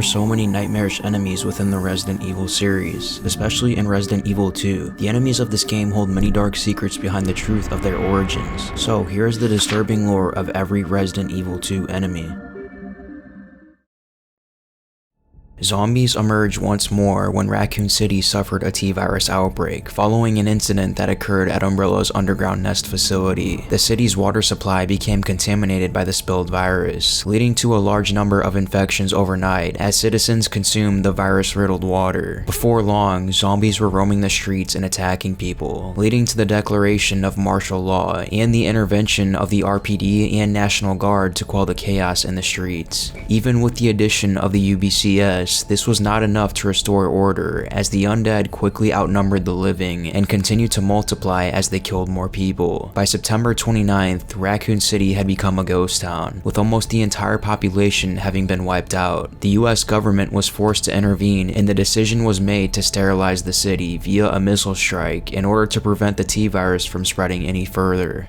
are so many nightmarish enemies within the Resident Evil series, especially in Resident Evil 2. The enemies of this game hold many dark secrets behind the truth of their origins. So here's the disturbing lore of every Resident Evil 2 enemy. Zombies emerged once more when Raccoon City suffered a T-virus outbreak, following an incident that occurred at Umbrella's underground nest facility. The city's water supply became contaminated by the spilled virus, leading to a large number of infections overnight as citizens consumed the virus-riddled water. Before long, zombies were roaming the streets and attacking people, leading to the declaration of martial law and the intervention of the RPD and National Guard to quell the chaos in the streets. Even with the addition of the UBCS, this was not enough to restore order, as the undead quickly outnumbered the living and continued to multiply as they killed more people. By September 29th, Raccoon City had become a ghost town, with almost the entire population having been wiped out. The US government was forced to intervene, and the decision was made to sterilize the city via a missile strike in order to prevent the T-virus from spreading any further.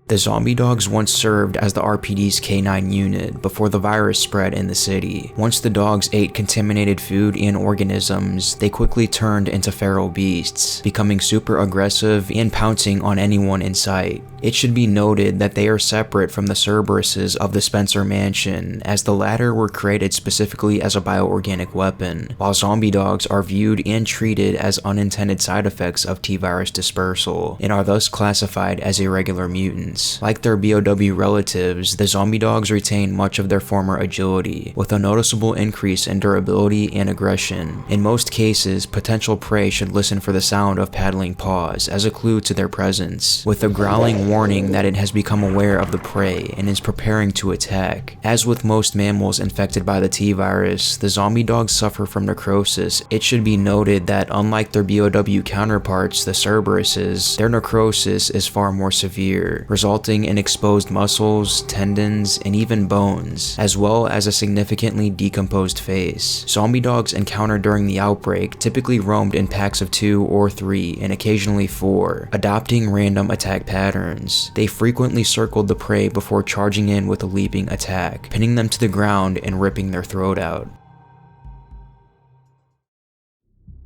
The zombie dogs once served as the RPD's K9 unit before the virus spread in the city. Once the dogs ate contaminated food and organisms, they quickly turned into feral beasts, becoming super aggressive and pouncing on anyone in sight. It should be noted that they are separate from the Cerberuses of the Spencer Mansion, as the latter were created specifically as a bioorganic weapon, while zombie dogs are viewed and treated as unintended side effects of T-virus dispersal, and are thus classified as irregular mutants. Like their BOW relatives, the zombie dogs retain much of their former agility, with a noticeable increase in durability and aggression. In most cases, potential prey should listen for the sound of paddling paws as a clue to their presence, with a growling warning that it has become aware of the prey and is preparing to attack. As with most mammals infected by the T-virus, the zombie dogs suffer from necrosis. It should be noted that unlike their BOW counterparts, the Cerberuses, their necrosis is far more severe, resulting in exposed muscles, tendons, and even bones, as well as a significantly decomposed face. Zombie dogs encountered during the outbreak typically roamed in packs of 2 or 3 and occasionally 4, adopting random attack patterns. They frequently circled the prey before charging in with a leaping attack, pinning them to the ground and ripping their throat out.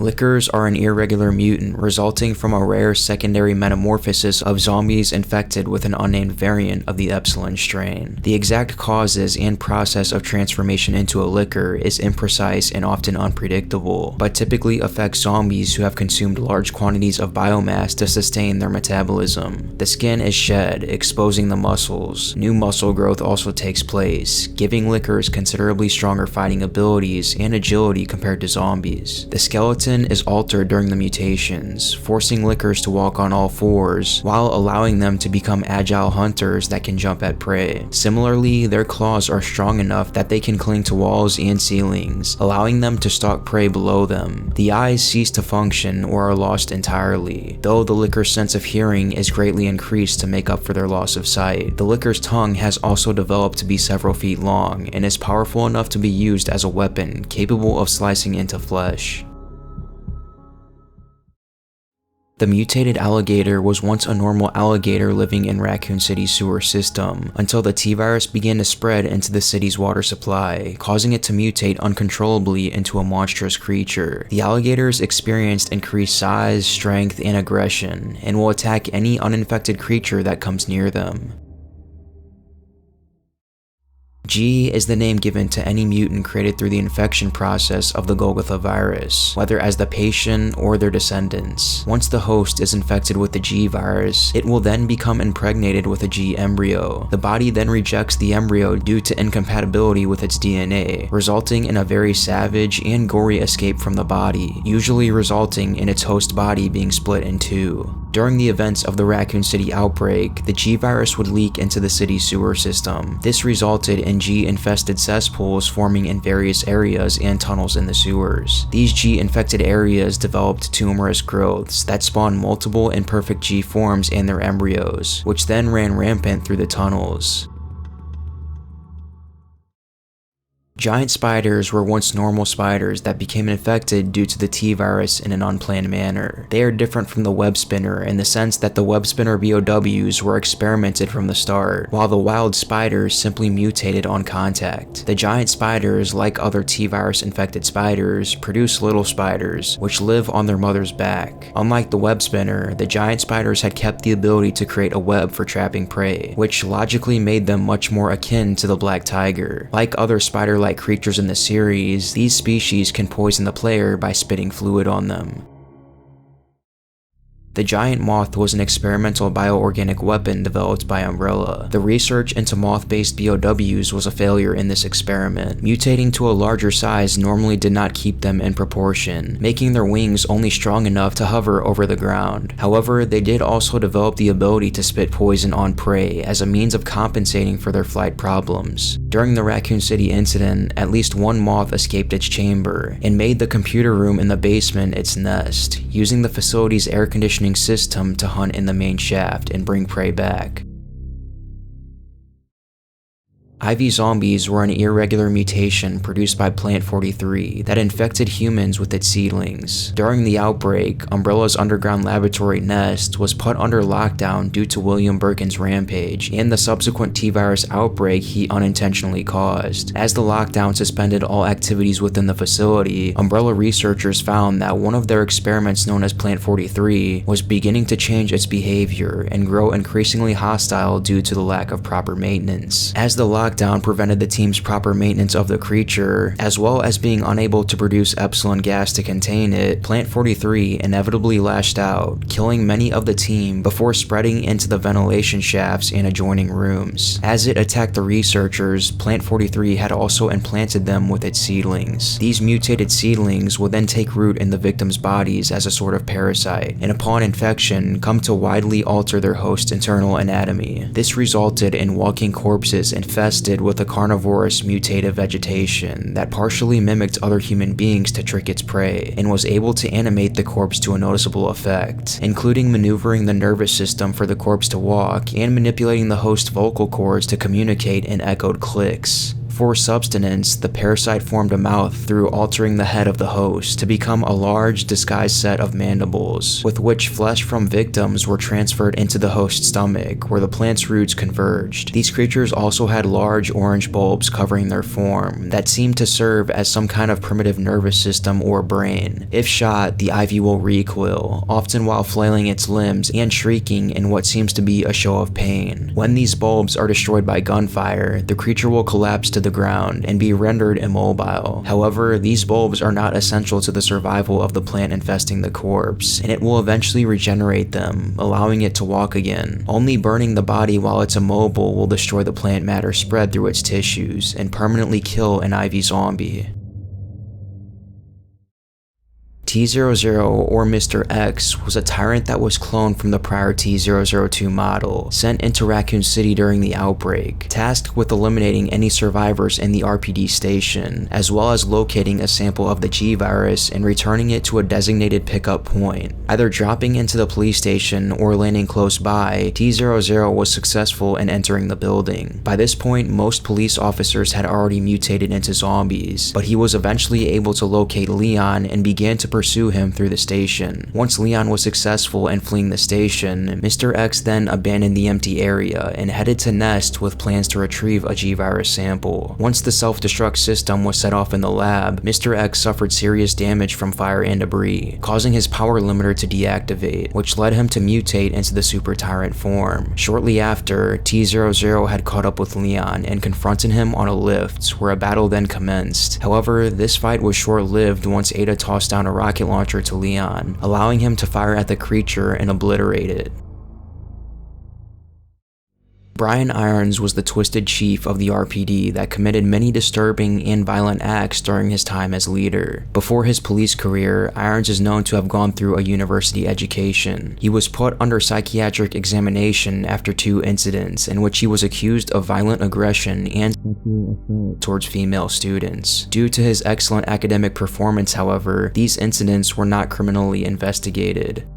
Lickers are an irregular mutant resulting from a rare secondary metamorphosis of zombies infected with an unnamed variant of the Epsilon strain. The exact causes and process of transformation into a licker is imprecise and often unpredictable, but typically affects zombies who have consumed large quantities of biomass to sustain their metabolism. The skin is shed, exposing the muscles. New muscle growth also takes place, giving lickers considerably stronger fighting abilities and agility compared to zombies. The skeleton is altered during the mutations, forcing lickers to walk on all fours, while allowing them to become agile hunters that can jump at prey. Similarly, their claws are strong enough that they can cling to walls and ceilings, allowing them to stalk prey below them. The eyes cease to function or are lost entirely, though the licker's sense of hearing is greatly increased to make up for their loss of sight. The licker's tongue has also developed to be several feet long, and is powerful enough to be used as a weapon, capable of slicing into flesh. The mutated alligator was once a normal alligator living in Raccoon City's sewer system, until the T-virus began to spread into the city's water supply, causing it to mutate uncontrollably into a monstrous creature. The alligators experienced increased size, strength, and aggression, and will attack any uninfected creature that comes near them. G is the name given to any mutant created through the infection process of the Golgotha virus, whether as the patient or their descendants. Once the host is infected with the G virus, it will then become impregnated with a G embryo. The body then rejects the embryo due to incompatibility with its DNA, resulting in a very savage and gory escape from the body, usually resulting in its host body being split in two. During the events of the Raccoon City outbreak, the G virus would leak into the city's sewer system. This resulted in G-infested cesspools forming in various areas and tunnels in the sewers. These G-infected areas developed tumorous growths that spawned multiple imperfect G forms and their embryos, which then ran rampant through the tunnels. Giant spiders were once normal spiders that became infected due to the T-virus in an unplanned manner. They are different from the web spinner in the sense that the web spinner BOWs were experimented from the start, while the wild spiders simply mutated on contact. The giant spiders, like other T-virus infected spiders, produce little spiders, which live on their mother's back. Unlike the web spinner, the giant spiders had kept the ability to create a web for trapping prey, which logically made them much more akin to the black tiger. Like other spider-like creatures in the series, these species can poison the player by spitting fluid on them. The giant moth was an experimental bioorganic weapon developed by Umbrella. The research into moth-based BOWs was a failure in this experiment. Mutating to a larger size normally did not keep them in proportion, making their wings only strong enough to hover over the ground. However, they did also develop the ability to spit poison on prey as a means of compensating for their flight problems. During the Raccoon City incident, at least one moth escaped its chamber and made the computer room in the basement its nest, using the facility's air conditioning system to hunt in the main shaft and bring prey back. IV zombies were an irregular mutation produced by Plant 43 that infected humans with its seedlings. During the outbreak, Umbrella's underground laboratory nest was put under lockdown due to William Birkin's rampage and the subsequent T-virus outbreak he unintentionally caused. As the lockdown suspended all activities within the facility, Umbrella researchers found that one of their experiments known as Plant 43 was beginning to change its behavior and grow increasingly hostile due to the lack of proper maintenance. As the lockdown prevented the team's proper maintenance of the creature, as well as being unable to produce epsilon gas to contain it, Plant 43 inevitably lashed out, killing many of the team before spreading into the ventilation shafts and adjoining rooms. As it attacked the researchers, Plant 43 had also implanted them with its seedlings. These mutated seedlings would then take root in the victims' bodies as a sort of parasite, and upon infection, come to widely alter their host's internal anatomy. This resulted in walking corpses infested with a carnivorous mutative vegetation that partially mimicked other human beings to trick its prey, and was able to animate the corpse to a noticeable effect, including maneuvering the nervous system for the corpse to walk and manipulating the host's vocal cords to communicate in echoed clicks. For subsistence, the parasite formed a mouth through altering the head of the host to become a large, disguised set of mandibles, with which flesh from victims were transferred into the host's stomach, where the plant's roots converged. These creatures also had large orange bulbs covering their form that seemed to serve as some kind of primitive nervous system or brain. If shot, the IV will recoil, often while flailing its limbs and shrieking in what seems to be a show of pain. When these bulbs are destroyed by gunfire, the creature will collapse to the ground and be rendered immobile. However, these bulbs are not essential to the survival of the plant infesting the corpse, and it will eventually regenerate them, allowing it to walk again. Only burning the body while it's immobile will destroy the plant matter spread through its tissues and permanently kill an IV zombie. T-00 or Mr. X was a Tyrant that was cloned from the prior T-002 model, sent into Raccoon City during the outbreak, tasked with eliminating any survivors in the RPD station, as well as locating a sample of the G-virus and returning it to a designated pickup point. Either dropping into the police station or landing close by, T-00 was successful in entering the building. By this point, most police officers had already mutated into zombies, but he was eventually able to locate Leon and began to pursue him through the station. Once Leon was successful in fleeing the station, Mr. X then abandoned the empty area and headed to Nest with plans to retrieve a G-virus sample. Once the self-destruct system was set off in the lab, Mr. X suffered serious damage from fire and debris, causing his power limiter to deactivate, which led him to mutate into the Super Tyrant form. Shortly after, T-00 had caught up with Leon and confronted him on a lift, where a battle then commenced. However, this fight was short-lived once Ada tossed down a rocket launcher to Leon, allowing him to fire at the creature and obliterate it. Brian Irons was the twisted chief of the RPD that committed many disturbing and violent acts during his time as leader. Before his police career, Irons is known to have gone through a university education. He was put under psychiatric examination after 2 incidents in which he was accused of violent aggression and sexual assault towards female students. Due to his excellent academic performance, however, these incidents were not criminally investigated.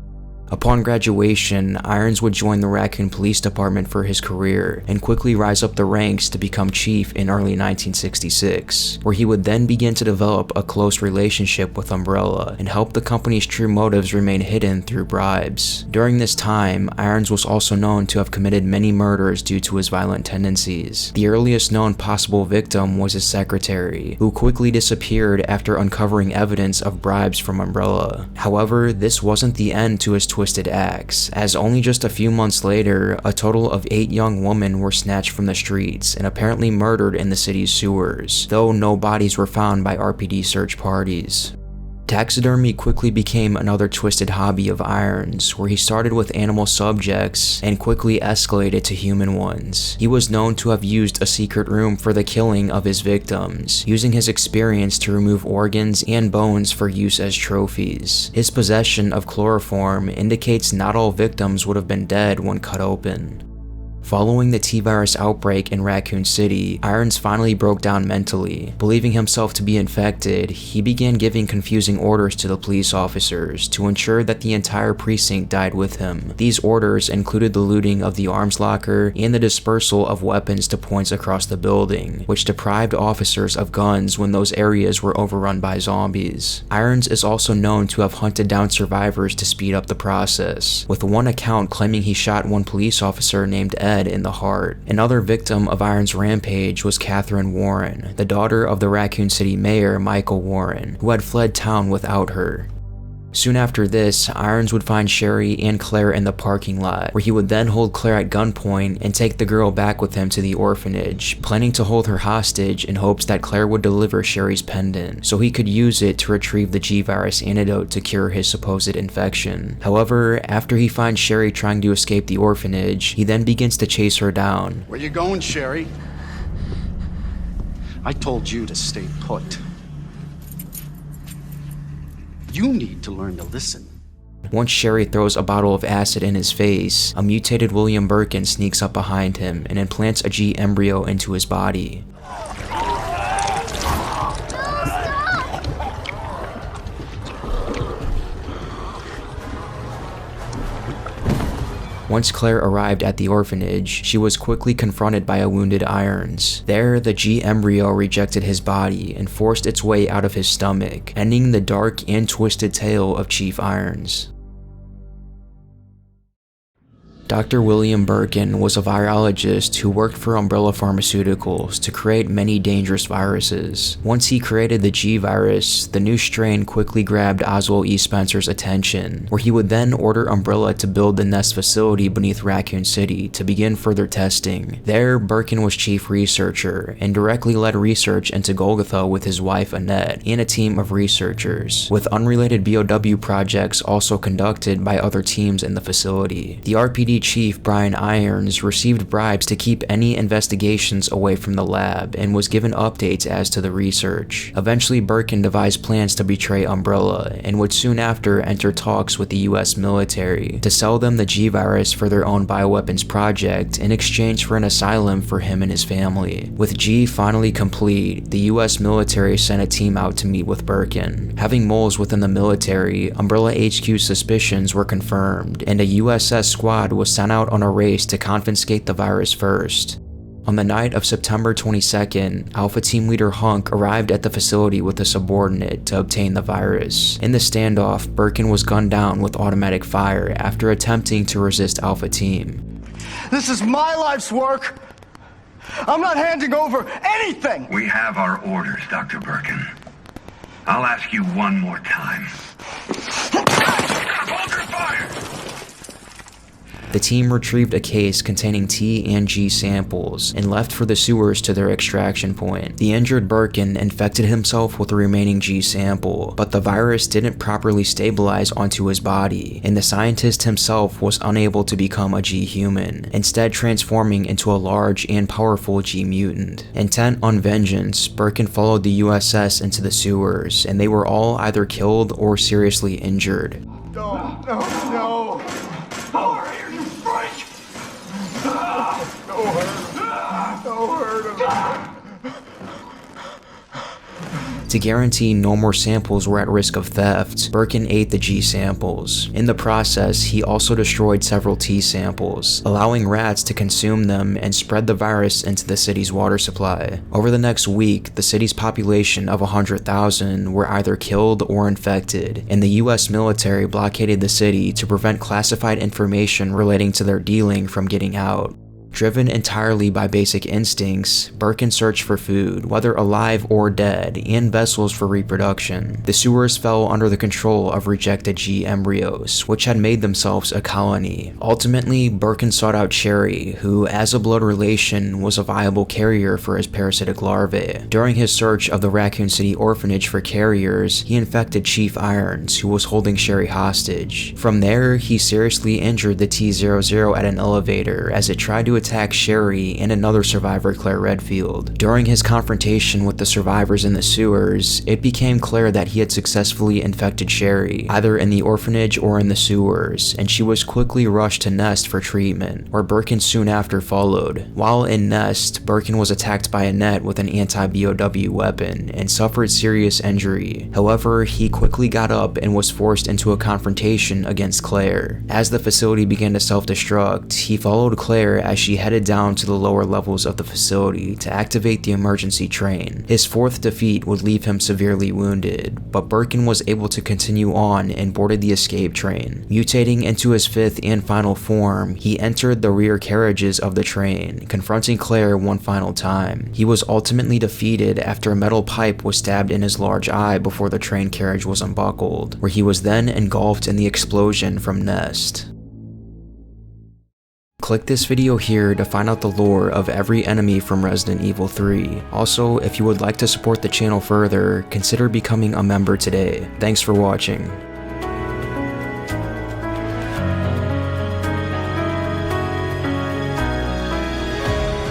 Upon graduation, Irons would join the Raccoon Police Department for his career and quickly rise up the ranks to become chief in early 1966, where he would then begin to develop a close relationship with Umbrella and help the company's true motives remain hidden through bribes. During this time, Irons was also known to have committed many murders due to his violent tendencies. The earliest known possible victim was his secretary, who quickly disappeared after uncovering evidence of bribes from Umbrella. However, this wasn't the end to his twisted acts, as only just a few months later, a total of 8 young women were snatched from the streets and apparently murdered in the city's sewers, though no bodies were found by RPD search parties. Taxidermy quickly became another twisted hobby of Irons, where he started with animal subjects and quickly escalated to human ones. He was known to have used a secret room for the killing of his victims, using his experience to remove organs and bones for use as trophies. His possession of chloroform indicates not all victims would have been dead when cut open. Following the T-virus outbreak in Raccoon City, Irons finally broke down mentally. Believing himself to be infected, he began giving confusing orders to the police officers to ensure that the entire precinct died with him. These orders included the looting of the arms locker and the dispersal of weapons to points across the building, which deprived officers of guns when those areas were overrun by zombies. Irons is also known to have hunted down survivors to speed up the process, with one account claiming he shot one police officer named Ed in the heart. Another victim of Irons' rampage was Catherine Warren, the daughter of the Raccoon City mayor Michael Warren, who had fled town without her. Soon after this, Irons would find Sherry and Claire in the parking lot, where he would then hold Claire at gunpoint and take the girl back with him to the orphanage, planning to hold her hostage in hopes that Claire would deliver Sherry's pendant, so he could use it to retrieve the G-virus antidote to cure his supposed infection. However, after he finds Sherry trying to escape the orphanage, he then begins to chase her down. Where you going, Sherry? I told you to stay put. You need to learn to listen. Once Sherry throws a bottle of acid in his face, a mutated William Birkin sneaks up behind him and implants a G embryo into his body. Once Claire arrived at the orphanage, she was quickly confronted by a wounded Irons. There, the G embryo rejected his body and forced its way out of his stomach, ending the dark and twisted tale of Chief Irons. Dr. William Birkin was a virologist who worked for Umbrella Pharmaceuticals to create many dangerous viruses. Once he created the G virus, the new strain quickly grabbed Oswald E. Spencer's attention, where he would then order Umbrella to build the Nest facility beneath Raccoon City to begin further testing. There, Birkin was chief researcher and directly led research into Golgotha with his wife Annette and a team of researchers, with unrelated BOW projects also conducted by other teams in the facility. The RPD chief Brian Irons received bribes to keep any investigations away from the lab and was given updates as to the research. Eventually, Birkin devised plans to betray Umbrella and would soon after enter talks with the US military to sell them the G-virus for their own bioweapons project in exchange for an asylum for him and his family. With G finally complete, the US military sent a team out to meet with Birkin. Having moles within the military, Umbrella HQ's suspicions were confirmed, and a USS squad was sent out on a race to confiscate the virus first. On the night of September 22nd, Alpha Team Leader Hunk arrived at the facility with a subordinate to obtain the virus. In the standoff, Birkin was gunned down with automatic fire after attempting to resist Alpha Team. This is my life's work. I'm not handing over anything. We have our orders, Dr. Birkin. I'll ask you one more time. Hold your fire! The team retrieved a case containing T and G samples and left for the sewers to their extraction point. The injured Birkin infected himself with the remaining G sample, but the virus didn't properly stabilize onto his body, and the scientist himself was unable to become a G human, instead transforming into a large and powerful G mutant. Intent on vengeance, Birkin followed the USS into the sewers, and they were all either killed or seriously injured. No. Don't hurt, you freak! Don't hurt him. To guarantee no more samples were at risk of theft, Birkin ate the G samples. In the process, he also destroyed several T samples, allowing rats to consume them and spread the virus into the city's water supply. Over the next week, the city's population of 100,000 were either killed or infected, and the US military blockaded the city to prevent classified information relating to their dealing from getting out. Driven entirely by basic instincts, Birkin searched for food, whether alive or dead, and vessels for reproduction. The sewers fell under the control of rejected G embryos, which had made themselves a colony. Ultimately, Birkin sought out Cherry, who, as a blood relation, was a viable carrier for his parasitic larvae. During his search of the Raccoon City orphanage for carriers, he infected Chief Irons, who was holding Cherry hostage. From there, he seriously injured the T-00 at an elevator as it tried to attack Sherry and another survivor, Claire Redfield. During his confrontation with the survivors in the sewers, it became clear that he had successfully infected Sherry, either in the orphanage or in the sewers, and she was quickly rushed to Nest for treatment, where Birkin soon after followed. While in Nest, Birkin was attacked by Annette with an anti-BOW weapon and suffered serious injury. However, he quickly got up and was forced into a confrontation against Claire. As the facility began to self-destruct, he followed Claire as she headed down to the lower levels of the facility to activate the emergency train. His fourth defeat would leave him severely wounded, but Birkin was able to continue on and boarded the escape train. Mutating into his fifth and final form, he entered the rear carriages of the train, confronting Claire one final time. He was ultimately defeated after a metal pipe was stabbed in his large eye before the train carriage was unbuckled, where he was then engulfed in the explosion from Nest. Click this video here to find out the lore of every enemy from Resident Evil 3. Also, if you would like to support the channel further, consider becoming a member today. Thanks for watching.